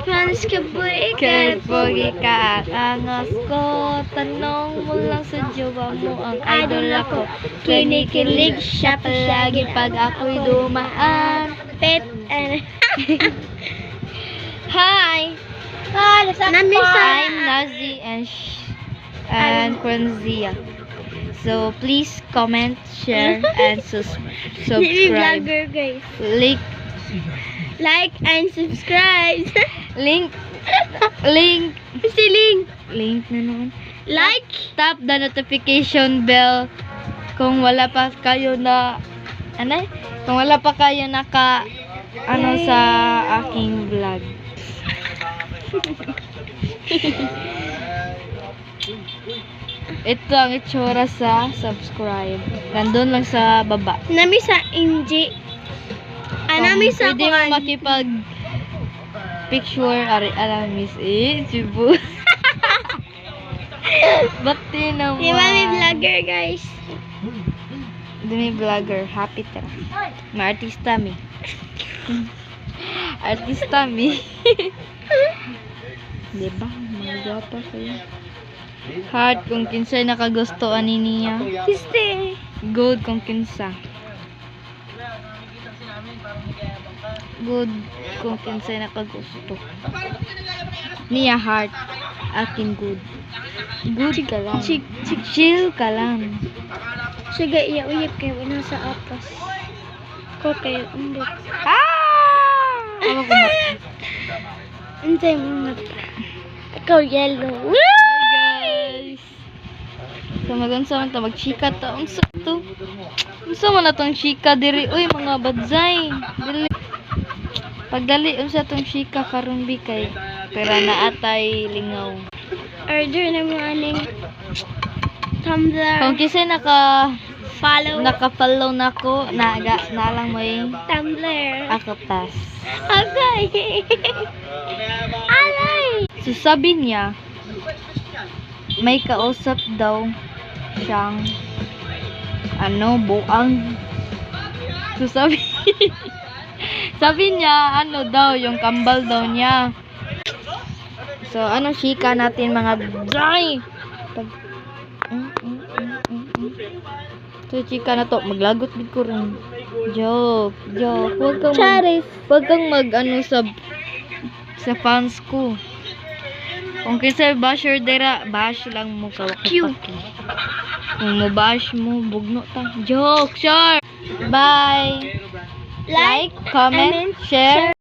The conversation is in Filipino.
Fans ka po Kahit pogi ka at angas ko, tanong mo lang sa jowa mo ang idol ako. Kinikilig siya palagi pag ako'y dumaan. Pet and... Hi! I'm Nazi and Kwanzia. So please comment, share, and subscribe. vlogger guys. Like and subscribe. Link Si Link. na naman. Like. Tap the notification bell kung wala pa kayo na kung wala pa kayo naka sa aking vlog. Ito ang itsura sa subscribe. Nandun lang sa baba. Nami sa Inji. Nami sa Pwede mo makipag picture miss Cebu. Bakti naman. Di ba may vlogger guys? Dumi vlogger, happy tara. Ma-artista mi. Artista mi. Diba? Mga gwapa kayo. Heart kung kinsa nakagustuhan ni niya. Kiste. Good kung kinsa. Good kung kinsa nakagusto. Niya heart. Akin good. Good ka lang. Chill ka lang. Sige, iya-uyip kayo na sa apas. Ko kayo, undot. Ano ko Antay mo mata. Ikaw yellow. guys. So magunsa man ta magchika ta unsa to? Unsa man atong chika diri? Uy mga badzay. Dili. Pagdali unsa tong chika karon bi kay pera na atay lingaw. Order na mo aning Tumblr. Kung kisay naka-follow nako, na lang mo yung Tumblr. ako pass. Okay. Alay. So sabi niya, may kausap daw siyang buang. So sabi niya, daw, yung kambal daw niya. So, chika natin mga dry. So, chika na to. Maglagot din ko rin. Joke. Huwag kang sa fans ko. Kung kinsa basher dera, bash lang mo kawak. Kung mo bash mo, bugno ta. Joke, sure. Bye. Like, comment, share.